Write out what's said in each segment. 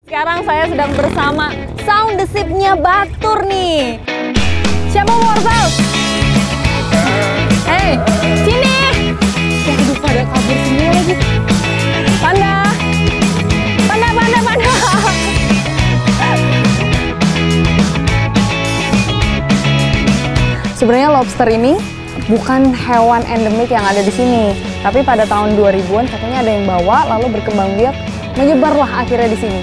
Sekarang saya sedang bersama Sound the Ship-nya Batur nih. Siapa mau wortel? Hei, sini! Aduh, pada kabur semua lagi. Panda! Panda, panda, panda! Sebenarnya lobster ini bukan hewan endemik yang ada di sini. Tapi pada tahun 2000-an katanya ada yang bawa, lalu berkembang biak, menyebarlah akhirnya di sini.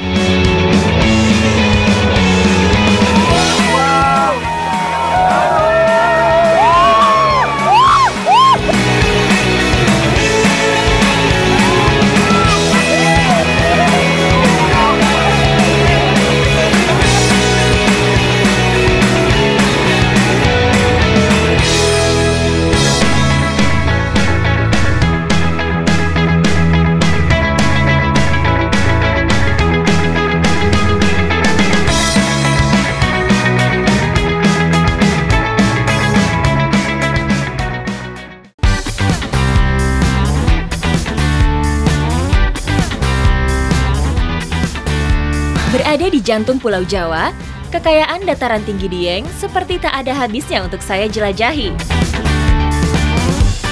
Berada di jantung Pulau Jawa, kekayaan dataran tinggi Dieng seperti tak ada habisnya untuk saya jelajahi.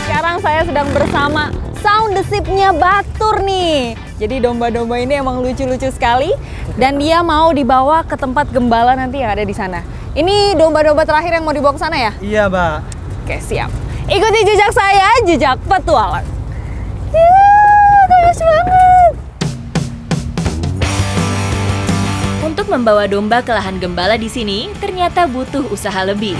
Sekarang saya sedang bersama Sound the Ship-nya Batur nih. Jadi domba-domba ini emang lucu-lucu sekali dan dia mau dibawa ke tempat gembala nanti yang ada di sana. Ini domba-domba terakhir yang mau dibawa ke sana ya? Iya, Mbak. Oke, siap. Ikuti jejak saya, jejak petualang. Ya, lucu banget. Untuk membawa domba ke lahan gembala di sini ternyata butuh usaha lebih.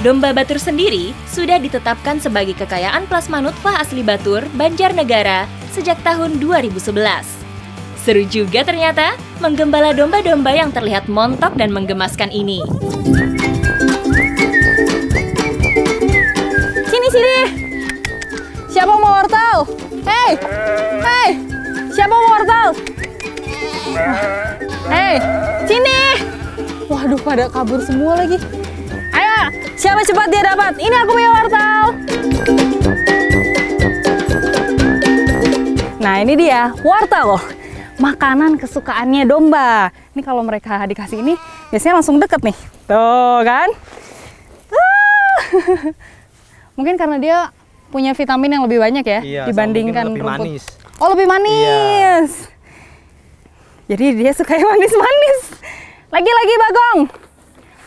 Domba Batur sendiri sudah ditetapkan sebagai kekayaan plasma nutfah asli Batur, Banjarnegara sejak tahun 2011. Seru juga ternyata menggembala domba-domba yang terlihat montok dan menggemaskan ini. Sini. Siapa mau wortel? Hei! Hei! Siapa mau wortel? Hei! Sini! Waduh, pada kabur semua lagi. Ayo, siapa cepat dia dapat? Ini aku punya wortel. Nah, ini dia, wortel. Makanan kesukaannya domba. Ini kalau mereka dikasih ini, biasanya langsung deket nih. Tuh, kan? Mungkin karena dia punya vitamin yang lebih banyak ya, dibandingkan lebih rumput. manis. Oh, lebih manis. Iya. Jadi dia suka yang manis-manis. Lagi-lagi Bagong.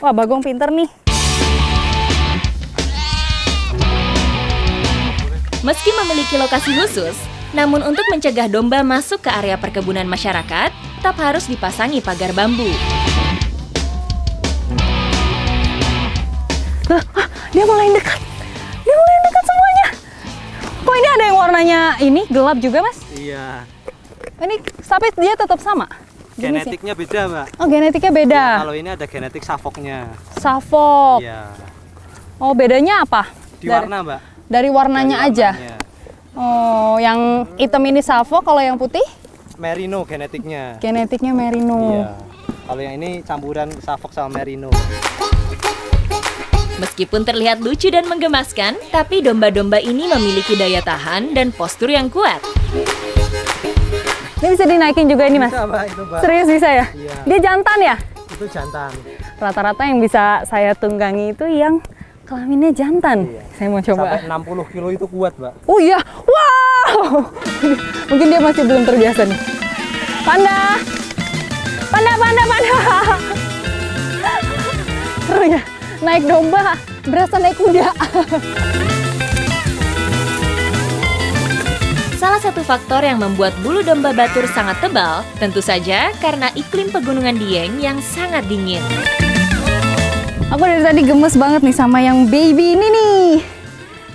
Wah, Bagong pinter nih. Meski memiliki lokasi khusus, namun untuk mencegah domba masuk ke area perkebunan masyarakat, tetap harus dipasangi pagar bambu. Dia mulai dekat. Dia mulai dekat semuanya. Kok ini ada yang warnanya ini gelap juga, Mas? Iya. Ini tapi dia tetap sama. Genetiknya beda, Mbak. Oh, genetiknya beda. Ya, kalau ini ada genetik Suffolknya. Suffolk. Iya. Oh, bedanya apa? Di warna, Mbak. Dari warnanya aja. Oh, yang hitam ini Suffolk, kalau yang putih? Merino genetiknya. Genetiknya Merino. Iya. Kalau yang ini campuran Suffolk sama Merino. Meskipun terlihat lucu dan menggemaskan, tapi domba-domba ini memiliki daya tahan dan postur yang kuat. Ini bisa dinaikin juga ini, Mas? Bisa, Mbak, itu, Mbak. Serius bisa ya? Iya. Dia jantan ya? Itu jantan. Rata-rata yang bisa saya tunggangi itu yang kelaminnya jantan. Iya. Saya mau coba. Sampai 60 kilo itu kuat, Mbak. Oh iya, wow! Mungkin dia masih belum terbiasa nih. Panda! Panda, panda, panda! Seru ya? Naik domba, berasa naik kuda. Salah satu faktor yang membuat bulu domba Batur sangat tebal, tentu saja karena iklim pegunungan Dieng yang sangat dingin. Aku dari tadi gemes banget nih sama yang baby ini nih.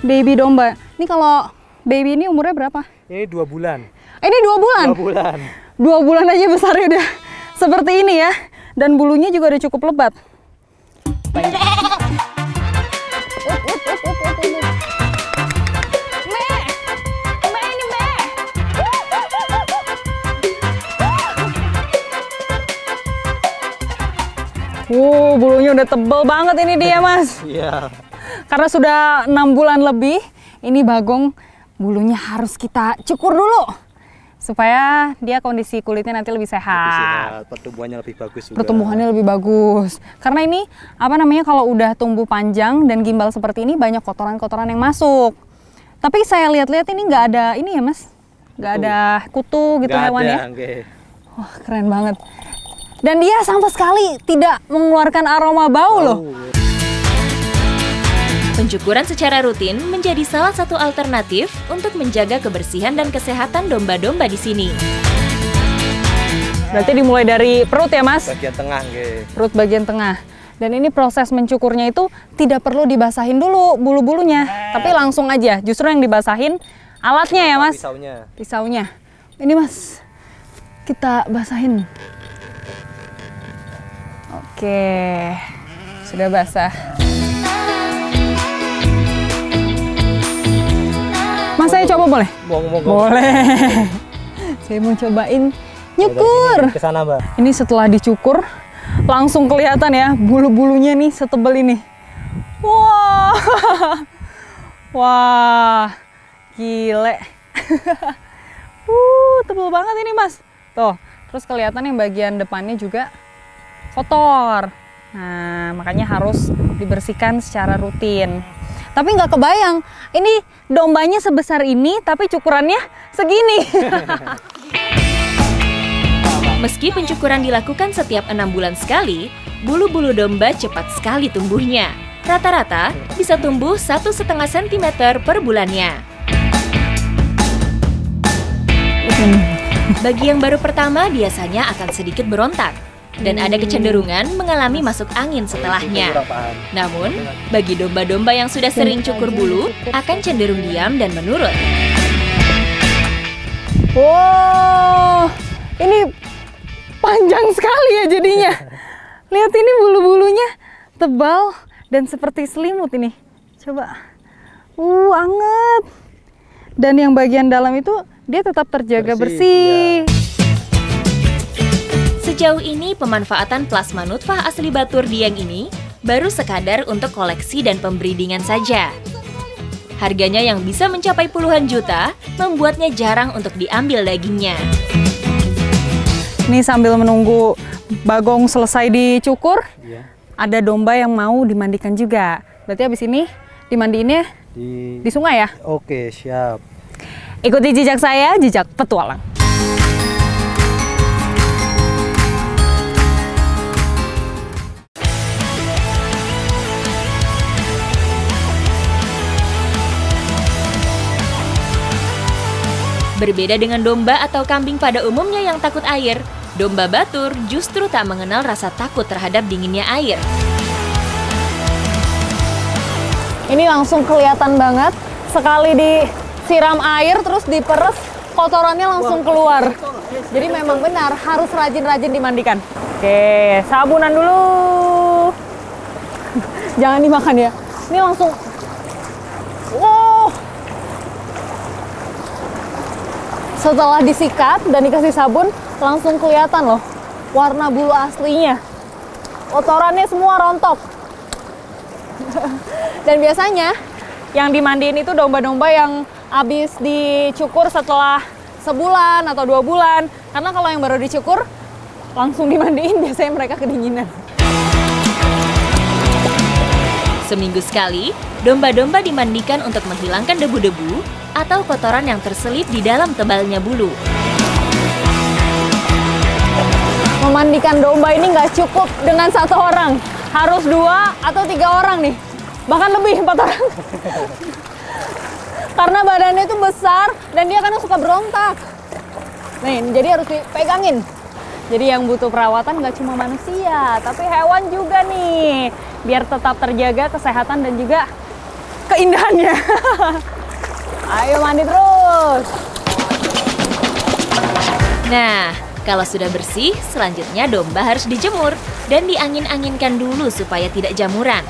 Baby domba. Ini kalau baby ini umurnya berapa? Ini 2 bulan. Ini 2 bulan? 2 bulan. 2 bulan aja besarnya udah seperti ini ya. Dan bulunya juga udah cukup lebat. Wow, bulunya udah tebel banget ini dia, Mas. Iya. Karena sudah 6 bulan lebih, ini bagong bulunya harus kita cukur dulu. Supaya dia kondisi kulitnya nanti lebih sehat. Pertumbuhannya lebih bagus juga. Pertumbuhannya lebih bagus. Karena ini, apa namanya, kalau udah tumbuh panjang dan gimbal seperti ini, banyak kotoran-kotoran yang masuk. Tapi saya lihat-lihat ini nggak ada ini ya, Mas? Nggak ada kutu gitu hewannya. Wah, keren banget. Dan dia sama sekali tidak mengeluarkan aroma bau loh. Pencukuran secara rutin menjadi salah satu alternatif untuk menjaga kebersihan dan kesehatan domba-domba di sini. Berarti dimulai dari perut ya, Mas? Bagian tengah, nggih. Perut bagian tengah. Dan ini proses mencukurnya itu tidak perlu dibasahin dulu bulu-bulunya, tapi langsung aja. Justru yang dibasahin alatnya ya, Mas? Pisaunya. Pisaunya. Ini, Mas, kita basahin. Oke, sudah basah. Mas, saya coba boleh? Boleh. Saya mau cobain nyukur. Ke sana, Mbak. Ini setelah dicukur, langsung kelihatan ya bulu-bulunya nih setebal ini. Wah, wah, gile. Tebal banget ini, Mas. Tuh, terus kelihatan yang bagian depannya juga kotor. Nah, makanya harus dibersihkan secara rutin. Tapi nggak kebayang, ini dombanya sebesar ini, tapi cukurannya segini. Meski pencukuran dilakukan setiap 6 bulan sekali, bulu-bulu domba cepat sekali tumbuhnya. Rata-rata bisa tumbuh 1,5 cm per bulannya. Bagi yang baru pertama biasanya akan sedikit berontak dan ada kecenderungan mengalami masuk angin setelahnya. Namun, bagi domba-domba yang sudah sering cukur bulu akan cenderung diam dan menurut. Wow, ini panjang sekali ya jadinya. Lihat ini bulu-bulunya tebal dan seperti selimut ini. Coba. Anget. Dan yang bagian dalam itu dia tetap terjaga bersih. Ya. Sejauh ini pemanfaatan plasma nutfah asli Batur Dieng ini baru sekadar untuk koleksi dan pembreedingan saja. Harganya yang bisa mencapai puluhan juta membuatnya jarang untuk diambil dagingnya. Ini sambil menunggu bagong selesai dicukur, ada domba yang mau dimandikan juga. Berarti habis ini dimandiinnya di sungai ya? Oke, siap. Ikuti jejak saya, jejak petualang. Berbeda dengan domba atau kambing pada umumnya yang takut air, domba Batur justru tak mengenal rasa takut terhadap dinginnya air. Ini langsung kelihatan banget, sekali disiram air terus diperes, kotorannya langsung keluar. Jadi memang benar harus rajin-rajin dimandikan. Oke, sabunan dulu. Jangan dimakan ya. Ini langsung, wow. Setelah disikat dan dikasih sabun, langsung kelihatan loh warna bulu aslinya. Kotorannya semua rontok. Dan biasanya yang dimandiin itu domba-domba yang habis dicukur setelah sebulan atau 2 bulan. Karena kalau yang baru dicukur, langsung dimandiin biasanya mereka kedinginan. Seminggu sekali, domba-domba dimandikan untuk menghilangkan debu-debu atau kotoran yang terselip di dalam tebalnya bulu. Memandikan domba ini nggak cukup dengan 1 orang, harus 2 atau 3 orang nih, bahkan lebih 4 orang. Karena badannya itu besar dan dia kadang suka berontak. Nih, jadi harus dipegangin. Jadi yang butuh perawatan nggak cuma manusia, tapi hewan juga nih, biar tetap terjaga kesehatan dan juga keindahannya. Ayo mandi terus. Nah, kalau sudah bersih, selanjutnya domba harus dijemur dan diangin-anginkan dulu supaya tidak jamuran.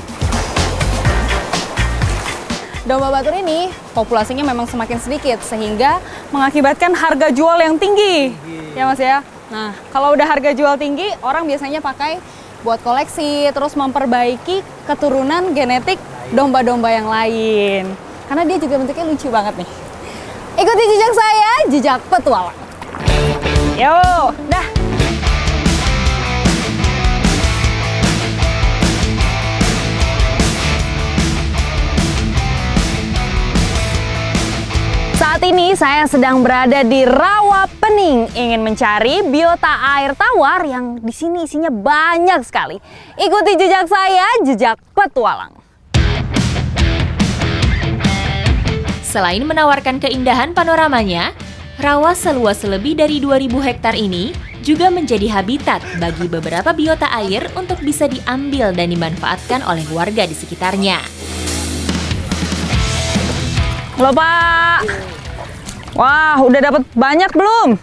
Domba Batur ini populasinya memang semakin sedikit sehingga mengakibatkan harga jual yang tinggi. Ya Mas ya. Nah, kalau udah harga jual tinggi, orang biasanya pakai buat koleksi, terus memperbaiki keturunan genetik domba-domba yang lain. Karena dia juga bentuknya lucu banget nih. Ikuti jejak saya, jejak petualang. Yo, dah. Saat ini saya sedang berada di Rawapening, ingin mencari biota air tawar yang di sini isinya banyak sekali. Ikuti jejak saya, jejak petualang. Selain menawarkan keindahan panoramanya, rawa seluas lebih dari 2000 hektar ini juga menjadi habitat bagi beberapa biota air untuk bisa diambil dan dimanfaatkan oleh warga di sekitarnya. Halo Pak. Wah, udah dapat banyak belum?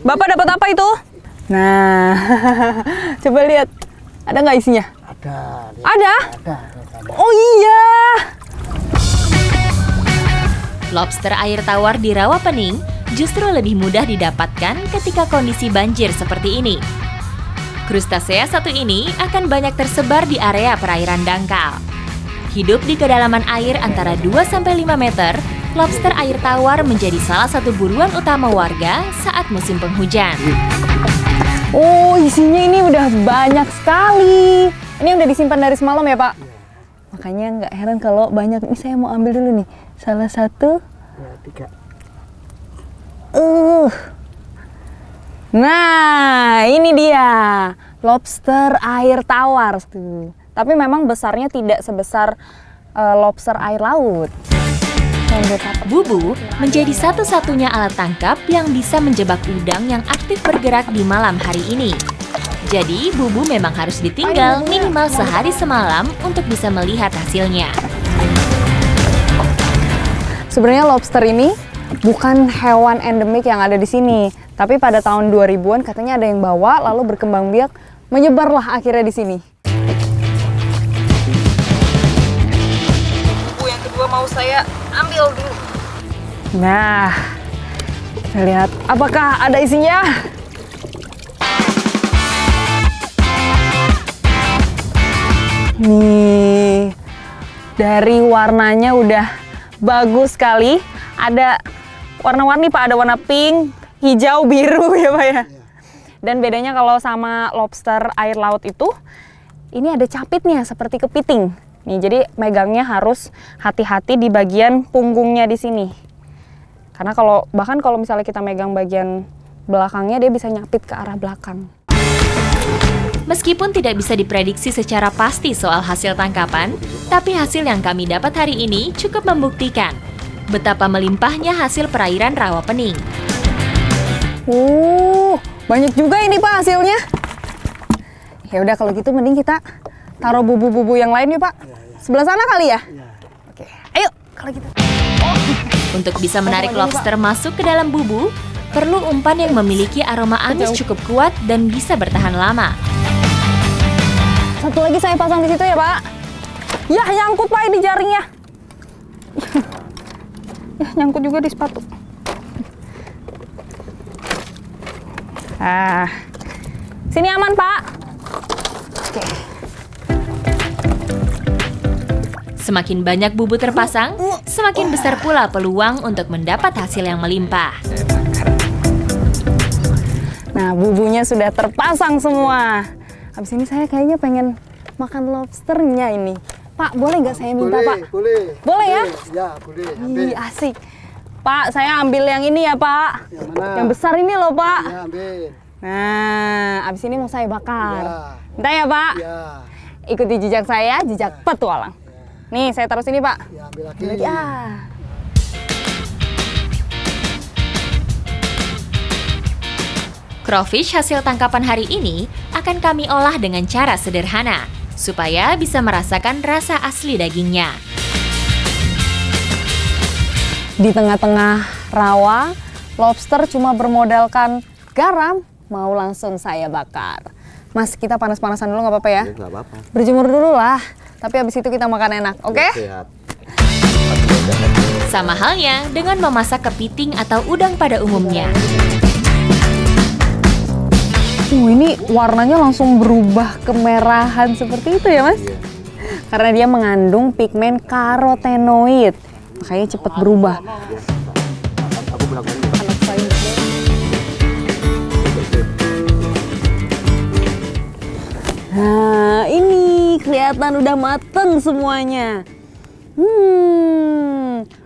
Bapak dapat apa itu? Nah, coba lihat. Ada nggak isinya? Ada. Ada? Ada. Oh iya. Lobster air tawar di Rawapening justru lebih mudah didapatkan ketika kondisi banjir seperti ini. Krustasea satu ini akan banyak tersebar di area perairan dangkal. Hidup di kedalaman air antara 2-5 meter, lobster air tawar menjadi salah satu buruan utama warga saat musim penghujan. Oh, isinya ini udah banyak sekali. Ini udah disimpan dari semalam ya, Pak? Makanya nggak heran kalau banyak. Ini saya mau ambil dulu nih. Salah satu. 3. Nah, ini dia. Lobster air tawar. Tuh. Tapi memang besarnya tidak sebesar lobster air laut. Bubu menjadi satu-satunya alat tangkap yang bisa menjebak udang yang aktif bergerak di malam hari ini. Jadi, bubu memang harus ditinggal minimal sehari semalam untuk bisa melihat hasilnya. Sebenarnya lobster ini bukan hewan endemik yang ada di sini. Tapi pada tahun 2000-an katanya ada yang bawa, lalu berkembang biak, menyebarlah akhirnya di sini. Yang kedua mau saya ambil dulu. Nah, kita lihat apakah ada isinya. Nih, dari warnanya udah bagus sekali. Ada warna-warni Pak, ada warna pink, hijau, biru ya Pak ya. Dan bedanya kalau sama lobster air laut itu, ini ada capitnya seperti kepiting. Nih, jadi megangnya harus hati-hati di bagian punggungnya di sini. Karena bahkan kalau misalnya kita megang bagian belakangnya, dia bisa nyapit ke arah belakang. Meskipun tidak bisa diprediksi secara pasti soal hasil tangkapan, tapi hasil yang kami dapat hari ini cukup membuktikan betapa melimpahnya hasil perairan Rawapening. Banyak juga ini Pak hasilnya. Ya udah kalau gitu mending kita taruh bubu-bubu yang lain yuk Pak. Sebelah sana kali ya? Oke, ayo kalau gitu. Untuk bisa menarik lobster masuk ke dalam bubu, perlu umpan yang memiliki aroma amis cukup kuat dan bisa bertahan lama. Satu lagi saya pasang di situ ya Pak. Ya nyangkut Pak ini jaringnya. Ya nyangkut juga di sepatu. Ah, sini aman Pak. Oke. Semakin banyak bubu terpasang, semakin besar pula peluang untuk mendapat hasil yang melimpah. Nah, bubunya sudah terpasang semua. Habis ini saya kayaknya pengen makan lobsternya ini. Pak, boleh nggak saya minta Pak? Boleh. Boleh ya? Ya, boleh. Ih, asik. Pak, saya ambil yang ini ya Pak. Yang mana? Yang besar ini loh Pak. Ya, ambil. Nah, abis ini mau saya bakar. Ya. Minta ya Pak? Ya. Ikuti jejak saya, jejak petualang. Nih, saya taruh sini Pak. Ya, ambil lagi. Ambil lagi. Ah. Crawfish hasil tangkapan hari ini akan kami olah dengan cara sederhana, supaya bisa merasakan rasa asli dagingnya. Di tengah-tengah rawa, lobster cuma bermodalkan garam, mau langsung saya bakar. Mas, kita panas-panasan dulu nggak apa-apa ya? Nggak apa-apa. Berjemur dulu lah, tapi habis itu kita makan enak, oke? Sehat. Sama halnya dengan memasak kepiting atau udang pada umumnya. Ini warnanya langsung berubah kemerahan seperti itu ya, Mas? Iya. Karena dia mengandung pigmen karotenoid, makanya cepat berubah. Aku belakang ini. Anak saya. Nah, ini kelihatan udah mateng semuanya.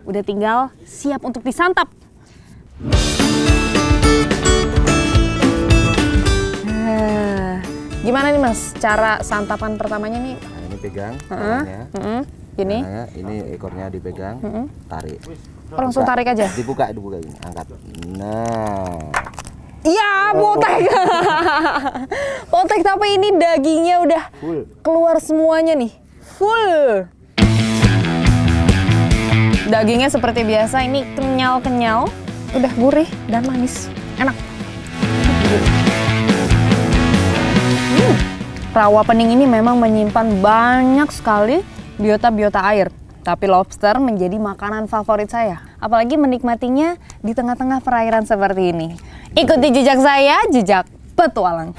Udah tinggal siap untuk disantap. Gimana nih Mas, cara santapan pertamanya nih? Nah, ini pegang tangannya. Gini? Nah, ini ekornya dipegang, tarik. Oh, langsung tarik aja? Dibuka ini, angkat. Nah. Iya, potek. Potek, tapi ini dagingnya udah Full. keluar semuanya nih. Full. Dagingnya seperti biasa, ini kenyal-kenyal. Udah gurih dan manis. Enak. Rawa pening ini memang menyimpan banyak sekali biota-biota air. Tapi lobster menjadi makanan favorit saya. Apalagi menikmatinya di tengah-tengah perairan seperti ini. Ikuti jejak saya, jejak petualang.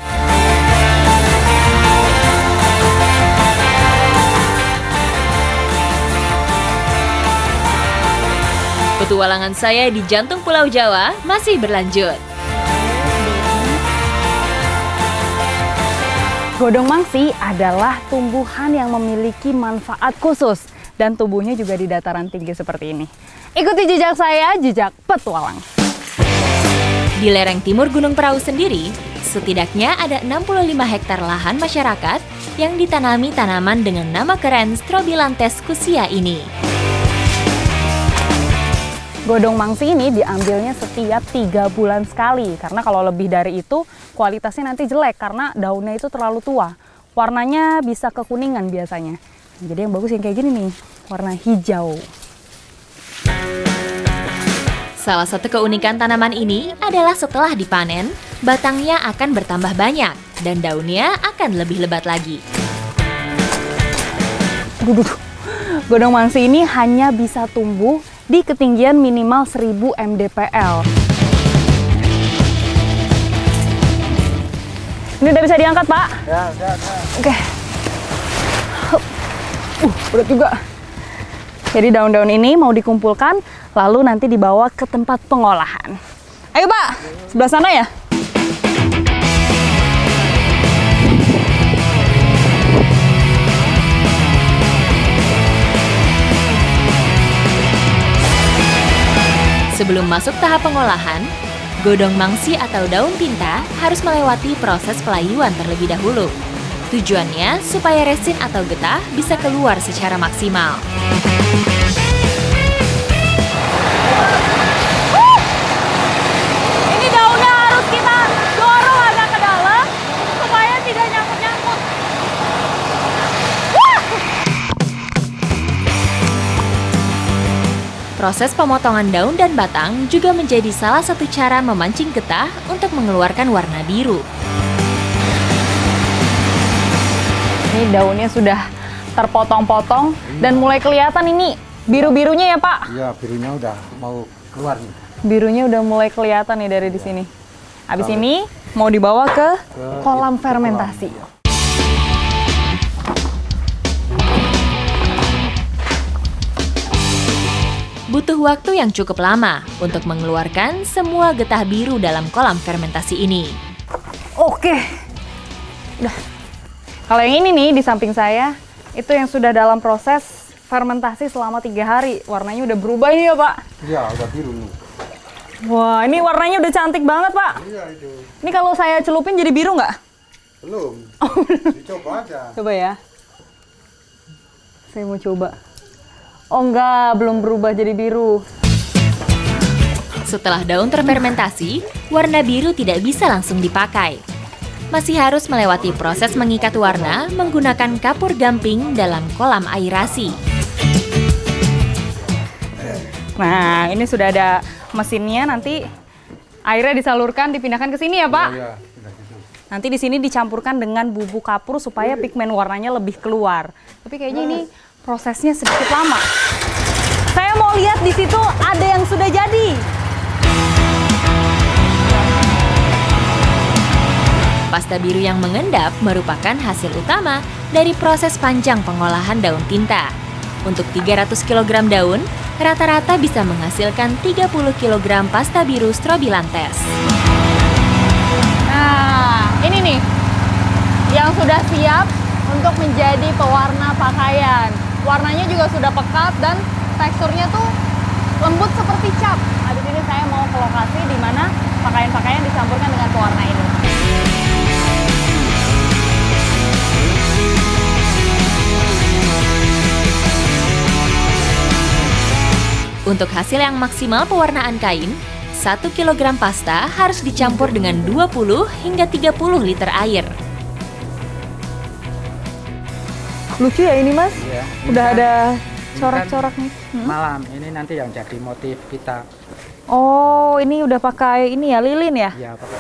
Petualangan saya di jantung Pulau Jawa masih berlanjut. Godong mangsi adalah tumbuhan yang memiliki manfaat khusus dan tumbuhnya juga di dataran tinggi seperti ini. Ikuti jejak saya, jejak petualang. Di lereng timur Gunung Prau sendiri, setidaknya ada 65 hektar lahan masyarakat yang ditanami tanaman dengan nama keren Strobilanthes cusia ini. Godong mangsi ini diambilnya setiap 3 bulan sekali, karena kalau lebih dari itu kualitasnya nanti jelek karena daunnya itu terlalu tua. Warnanya bisa kekuningan biasanya. Jadi yang bagus yang kayak gini nih, warna hijau. Salah satu keunikan tanaman ini adalah setelah dipanen, batangnya akan bertambah banyak dan daunnya akan lebih lebat lagi. Godong mangsi ini hanya bisa tumbuh di ketinggian minimal 1000 mdpl. Ini udah bisa diangkat, Pak? Ya. Oke. Berat juga. Jadi daun-daun ini mau dikumpulkan, lalu nanti dibawa ke tempat pengolahan. Ayo, Pak. Sebelah sana ya? Sebelum masuk tahap pengolahan, godong mangsi atau daun tinta harus melewati proses pelayuan terlebih dahulu. Tujuannya supaya resin atau getah bisa keluar secara maksimal. Ini daunnya harus kita dorong agak ke dalam supaya tidak nyangkut-nyangkut. Proses pemotongan daun dan batang juga menjadi salah satu cara memancing getah untuk mengeluarkan warna biru. Ini daunnya sudah terpotong-potong dan mulai kelihatan ini biru-birunya ya, Pak? Iya, birunya udah mau keluar nih. Birunya udah mulai kelihatan nih dari di sini. Habis ini mau dibawa ke kolam fermentasi. Butuh waktu yang cukup lama untuk mengeluarkan semua getah biru dalam kolam fermentasi ini. Oke. Udah. Kalau yang ini nih di samping saya, itu yang sudah dalam proses fermentasi selama 3 hari. Warnanya udah berubah ini ya, Pak? Iya, udah biru nih. Wah, ini warnanya udah cantik banget, Pak. Iya, itu. Ini kalau saya celupin jadi biru nggak? Belum. Dicoba aja. Coba ya. Saya mau coba. Oh enggak, belum berubah jadi biru. Setelah daun terfermentasi, warna biru tidak bisa langsung dipakai. Masih harus melewati proses mengikat warna menggunakan kapur gamping dalam kolam airasi. Nah, ini sudah ada mesinnya, nanti airnya disalurkan, dipindahkan ke sini ya, Pak? Iya. Nanti di sini dicampurkan dengan bubuk kapur supaya pigmen warnanya lebih keluar. Tapi kayaknya ini prosesnya sedikit lama. Saya mau lihat di situ ada yang sudah jadi. Pasta biru yang mengendap merupakan hasil utama dari proses panjang pengolahan daun tinta. Untuk 300 kg daun, rata-rata bisa menghasilkan 30 kg pasta biru strobilantes. Nah, ini nih yang sudah siap untuk menjadi pewarna pakaian. Warnanya juga sudah pekat dan teksturnya tuh lembut seperti cat. Habis ini saya mau ke lokasi di mana pakaian-pakaian dicampurkan dengan pewarna ini. Untuk hasil yang maksimal pewarnaan kain, 1 kg pasta harus dicampur dengan 20 hingga 30 liter air. Lucu ya ini, Mas? Iya, Udah kan- ada ini corak-corak kan nih. Malam ini nanti yang jadi motif kita. Oh, ini udah pakai ini ya, lilin ya? Ya, pakai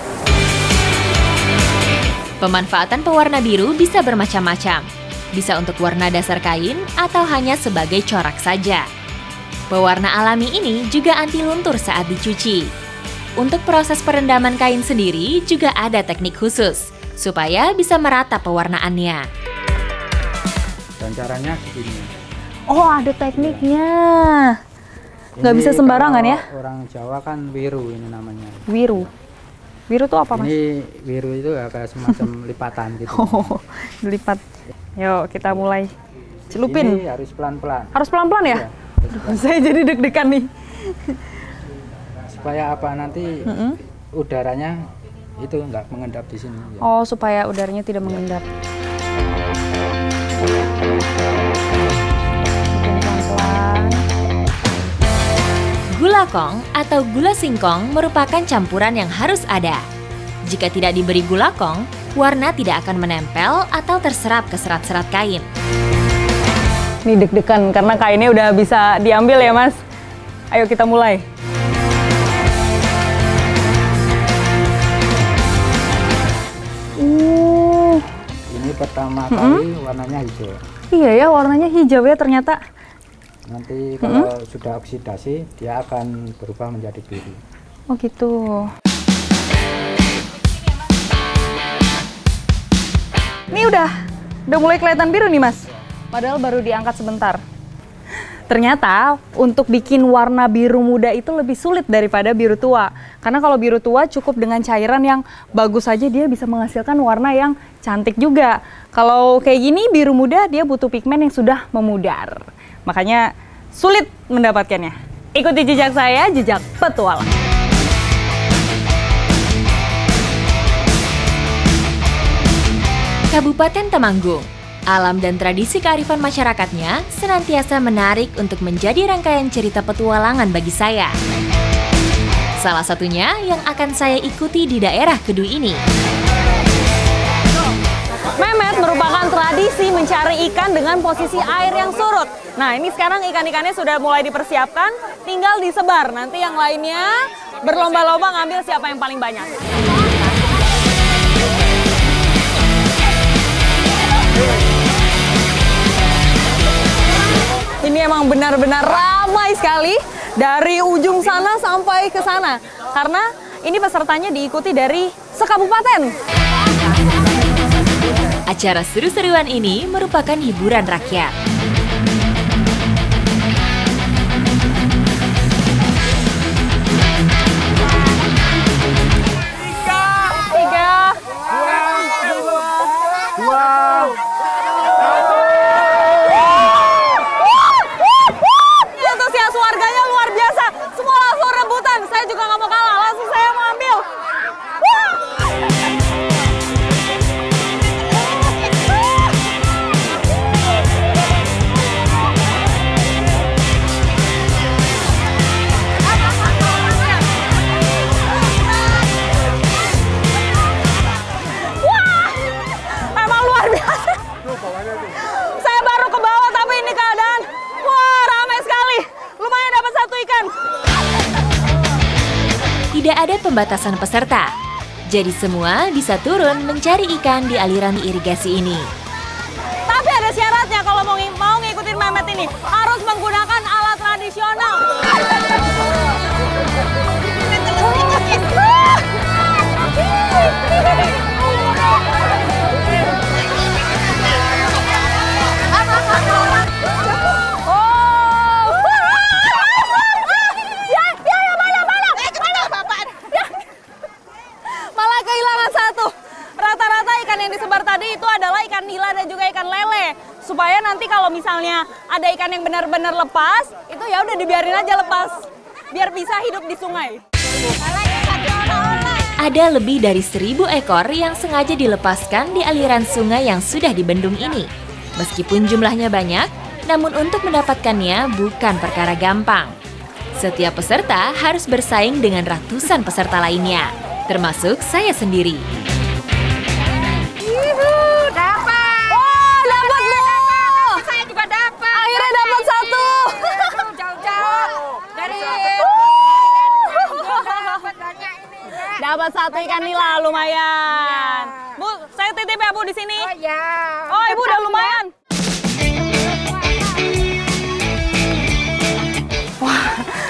Pemanfaatan pewarna biru bisa bermacam-macam. Bisa untuk warna dasar kain atau hanya sebagai corak saja. Pewarna alami ini juga anti luntur saat dicuci. Untuk proses perendaman kain sendiri juga ada teknik khusus, supaya bisa merata pewarnaannya. dan caranya begini. Oh, ada tekniknya. Nggak Ini bisa sembarangan kalau ya? Orang Jawa kan wiru ini namanya. Wiru. Wiru tuh apa, Mas? Ini wiru itu ya kayak semacam lipatan gitu. Oh, dilipat. Yuk, kita mulai celupin. Ini harus pelan-pelan. Harus pelan-pelan ya? Iya, harus pelan. Saya jadi deg-degan nih. Supaya apa nanti udaranya itu nggak mengendap di sini. Ya. Oh, supaya udaranya tidak mengendap. Bikin pelan-pelan. Gula kong atau gula singkong merupakan campuran yang harus ada. Jika tidak diberi gula kong, warna tidak akan menempel atau terserap ke serat-serat kain. Ini deg-degan karena kainnya udah bisa diambil ya, Mas. Ayo kita mulai. Ini pertama kali warnanya hijau. Iya ya, warnanya hijau ya ternyata. Nanti kalau sudah oksidasi, dia akan berubah menjadi biru. Oh gitu. Ini udah mulai kelihatan biru nih, Mas. Padahal baru diangkat sebentar. Ternyata untuk bikin warna biru muda itu lebih sulit daripada biru tua. Karena kalau biru tua cukup dengan cairan yang bagus saja dia bisa menghasilkan warna yang cantik juga. Kalau kayak gini biru muda dia butuh pigmen yang sudah memudar. Makanya sulit mendapatkannya. Ikuti jejak saya, jejak petualang. Kabupaten Temanggung, alam dan tradisi kearifan masyarakatnya senantiasa menarik untuk menjadi rangkaian cerita petualangan bagi saya. Salah satunya yang akan saya ikuti di daerah Kedu ini. Memet merupakan tradisi mencari ikan dengan posisi air yang surut. Nah, ini sekarang ikan-ikannya sudah mulai dipersiapkan, tinggal disebar. Nanti yang lainnya berlomba-lomba ngambil siapa yang paling banyak. Ini emang benar-benar ramai sekali dari ujung sana sampai ke sana. Karena ini pesertanya diikuti dari sekabupaten. Acara seru-seruan ini merupakan hiburan rakyat. Tiga. Antusias warganya luar biasa. Semua langsung rebutan. Saya juga nggak mau kalah. Langsung saya mau ambil. Emang luar biasa. Saya baru ke bawah tapi ini keadaan. Wah, ramai sekali. Lumayan dapat satu ikan. Tidak ada pembatasan peserta, jadi semua bisa turun mencari ikan di aliran irigasi ini. Tapi ada syaratnya kalau mau ngikutin Memet ini. Harus menggunakan alat tradisional. ikan yang benar-benar lepas, itu ya udah dibiarin aja lepas, biar bisa hidup di sungai. Ada lebih dari 1.000 ekor yang sengaja dilepaskan di aliran sungai yang sudah dibendung ini. Meskipun jumlahnya banyak, namun untuk mendapatkannya bukan perkara gampang. Setiap peserta harus bersaing dengan ratusan peserta lainnya, termasuk saya sendiri. Dapat 1 ikan nila, lumayan. Bu, saya titip ya Bu di sini. Oh ya. Oh Ibu udah lumayan. Wah,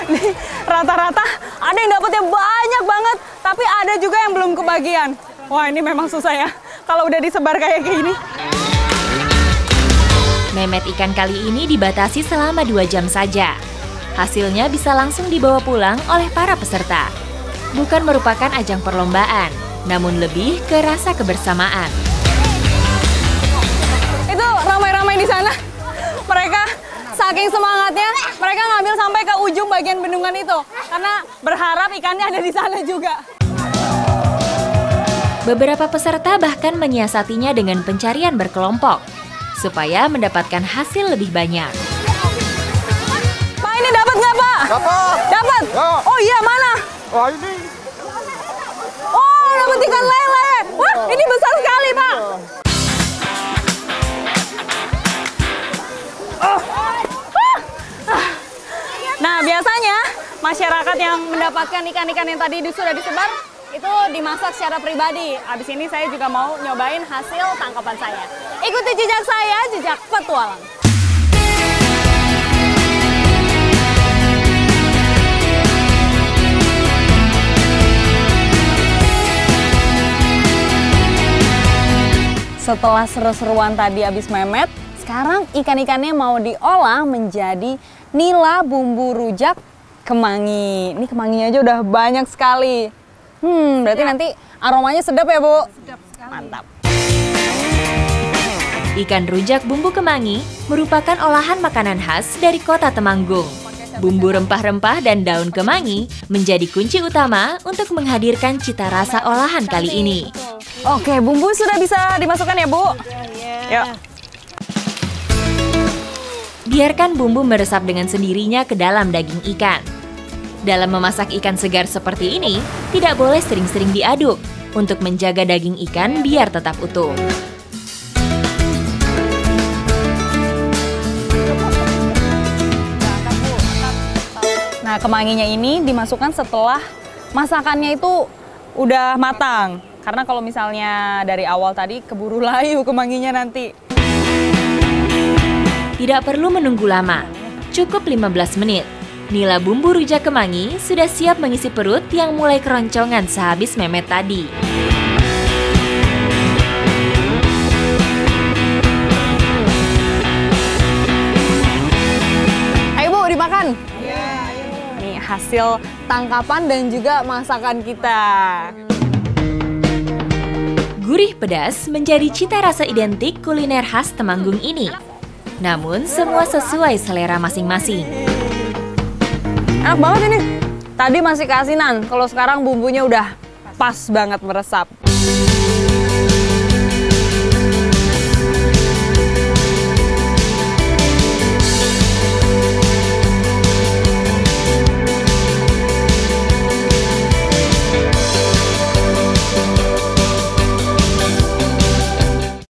nih rata-rata ada yang dapatnya banyak banget, tapi ada juga yang belum kebagian. Wah ini memang susah ya, kalau udah disebar kayak gini. Memet ikan kali ini dibatasi selama 2 jam saja. Hasilnya bisa langsung dibawa pulang oleh para peserta. Bukan merupakan ajang perlombaan, namun lebih ke rasa kebersamaan. Itu ramai-ramai di sana. Mereka saking semangatnya, mereka ngambil sampai ke ujung bagian bendungan itu. Karena berharap ikannya ada di sana juga. Beberapa peserta bahkan menyiasatinya dengan pencarian berkelompok, supaya mendapatkan hasil lebih banyak. Pak, ini dapat nggak Pak? Dapat. Dapat? Ya. Oh iya, mana? Wah ini. Oh, dapat ikan lele. Wah, ini besar sekali, Pak. Nah, biasanya masyarakat yang mendapatkan ikan-ikan yang tadi sudah disebar, itu dimasak secara pribadi. Abis ini saya juga mau nyobain hasil tangkapan saya. Ikuti jejak saya, jejak petualang. Setelah seru-seruan tadi habis memet, sekarang ikan-ikannya mau diolah menjadi nila bumbu rujak kemangi. Ini kemanginya aja udah banyak sekali. Berarti nanti aromanya sedap ya Bu? Sedap sekali. Mantap. Ikan rujak bumbu kemangi merupakan olahan makanan khas dari kota Temanggung. Bumbu rempah-rempah dan daun kemangi menjadi kunci utama untuk menghadirkan cita rasa olahan kali ini. Oke, bumbu sudah bisa dimasukkan ya Bu? Yuk. Biarkan bumbu meresap dengan sendirinya ke dalam daging ikan. Dalam memasak ikan segar seperti ini, tidak boleh sering-sering diaduk untuk menjaga daging ikan biar tetap utuh. Nah, kemanginya ini dimasukkan setelah masakannya itu udah matang. Karena kalau misalnya dari awal tadi keburu layu kemanginya nanti. Tidak perlu menunggu lama, cukup 15 menit. Nila bumbu rujak kemangi sudah siap mengisi perut yang mulai keroncongan sehabis memet tadi. Ayo Bu, dimakan. Nih hasil tangkapan dan juga masakan kita. Gurih pedas menjadi cita rasa identik kuliner khas Temanggung ini. Namun semua sesuai selera masing-masing. Enak banget ini. Tadi masih keasinan, kalau sekarang bumbunya udah pas banget meresap.